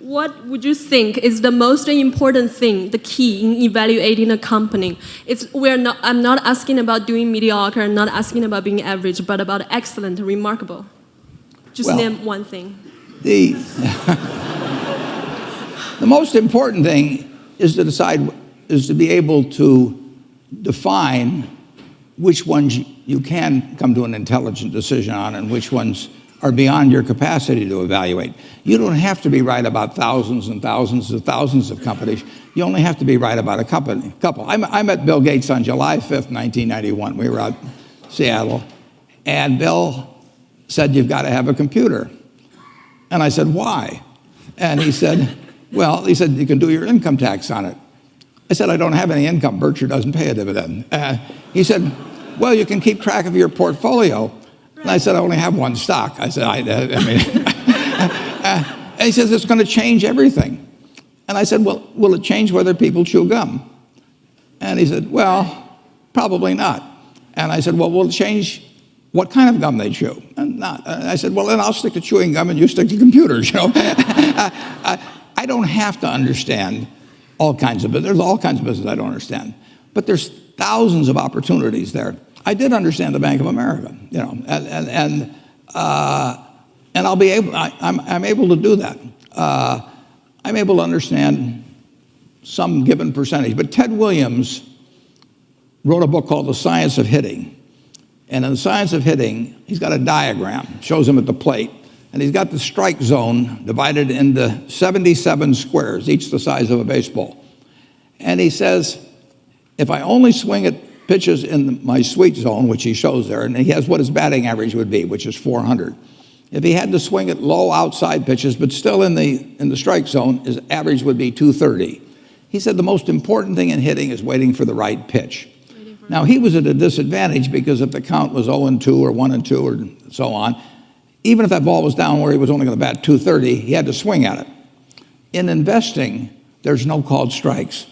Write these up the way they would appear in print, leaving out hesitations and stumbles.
What would you think is the most important thing, the key in evaluating a company? I'm not asking about doing mediocre, I'm not asking about being average, but about excellent, remarkable. Just name one thing. The most important thing is to be able to define which ones you can come to an intelligent decision on and which ones are beyond your capacity to evaluate. You don't have to be right about thousands and thousands and thousands of companies. You only have to be right about a couple. I met Bill Gates on July 5th, 1991. We were out in Seattle, and Bill said, "You've got to have a computer." And I said, "Why?" And he said, "You can do your income tax on it." I said, "I don't have any income. Berkshire doesn't pay a dividend." He said, "Well, you can keep track of your portfolio." And I said, "I only have one stock." I said, and he says, "It's going to change everything." And I said, "Well, will it change whether people chew gum?" And he said, "Well, probably not." And I said, "Well, will it change what kind of gum they chew?" And not. And I said, "Well, then I'll stick to chewing gum and you stick to computers." I don't have to understand all kinds of business. There's all kinds of business I don't understand. But there's thousands of opportunities there. I did understand the Bank of America, and I'll be able. I'm able to do that. I'm able to understand some given percentage. But Ted Williams wrote a book called The Science of Hitting, and in The Science of Hitting, he's got a diagram, shows him at the plate, and he's got the strike zone divided into 77 squares, each the size of a baseball. And he says, if I only swing at pitches in my sweet zone, which he shows there, and he has what his batting average would be, which is 400. If he had to swing at low outside pitches, but still in the strike zone, his average would be 230. He said the most important thing in hitting is waiting for the right pitch. Now, he was at a disadvantage because if the count was 0-2 or 1-2 or so on, even if that ball was down where he was only going to bat 230, he had to swing at it. In investing, there's no called strikes.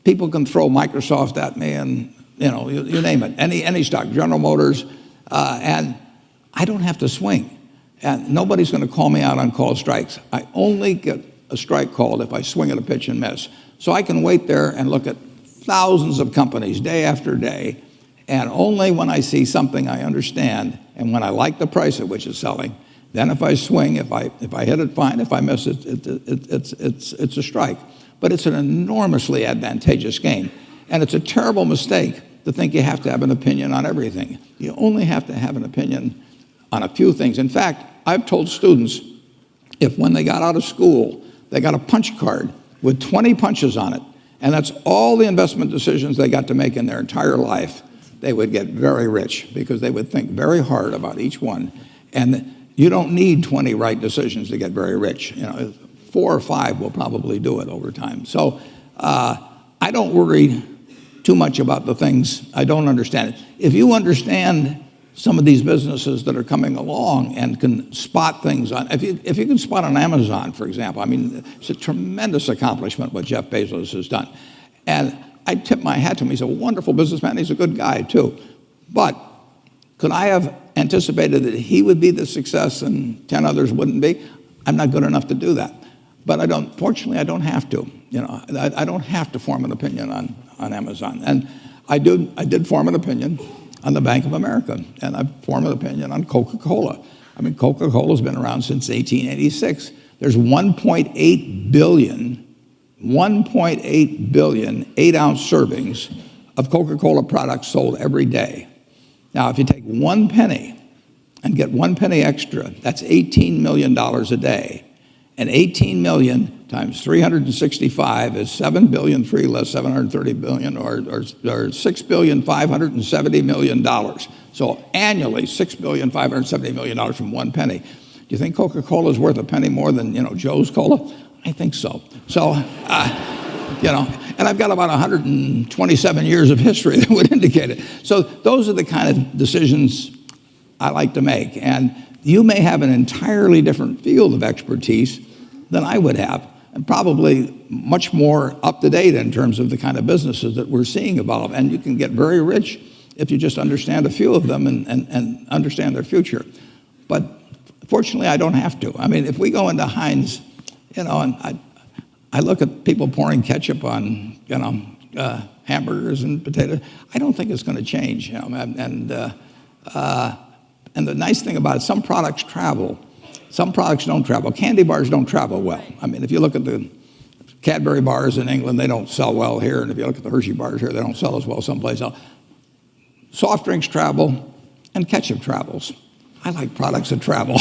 People can throw Microsoft at me and you name it, any stock, General Motors, and I don't have to swing. And nobody's going to call me out on called strikes. I only get a strike called if I swing at a pitch and miss. So I can wait there and look at thousands of companies day after day, and only when I see something I understand and when I like the price at which it's selling, then if I swing, if I hit it, fine. If I miss it, it's a strike. But it's an enormously advantageous game. And it's a terrible mistake to think you have to have an opinion on everything. You only have to have an opinion on a few things. In fact, I've told students, if when they got out of school, they got a punch card with 20 punches on it, and that's all the investment decisions they got to make in their entire life, they would get very rich because they would think very hard about each one. And you don't need 20 right decisions to get very rich. 4 or 5 will probably do it over time. So I don't worry too much about the things I don't understand. If you understand some of these businesses that are coming along and can spot things on, if you can spot on Amazon, for example, it's a tremendous accomplishment what Jeff Bezos has done. And I tip my hat to him. He's a wonderful businessman. He's a good guy too. But could I have anticipated that he would be the success and 10 others wouldn't be? I'm not good enough to do that. But fortunately, I don't have to. I don't have to form an opinion on Amazon. And I did form an opinion on the Bank of America, and I formed an opinion on Coca-Cola. Coca-Cola's been around since 1886. There's 1.8 billion 8-ounce servings of Coca-Cola products sold every day. Now, if you take 1 penny and get 1 penny extra, that's $18 million a day. And 18 million times 365 is 7 billion, 3 less 730 billion, or $6,570,000,000. So annually, $6,570,000,000 from 1 penny. Do you think Coca-Cola is worth a penny more than Joe's Cola? I think so. So, and I've got about 127 years of history that would indicate it. So those are the kind of decisions I like to make. And you may have an entirely different field of expertise than I would have, and probably much more up to date in terms of the kind of businesses that we're seeing evolve. And you can get very rich if you just understand a few of them and understand their future. But fortunately, I don't have to. If we go into Heinz And I look at people pouring ketchup on, hamburgers and potatoes. I don't think it's going to change. And the nice thing about it, some products travel, some products don't travel. Candy bars don't travel well. I mean, if you look at the Cadbury bars in England, they don't sell well here, and if you look at the Hershey bars here, they don't sell as well someplace else. Soft drinks travel, and ketchup travels. I like products that travel.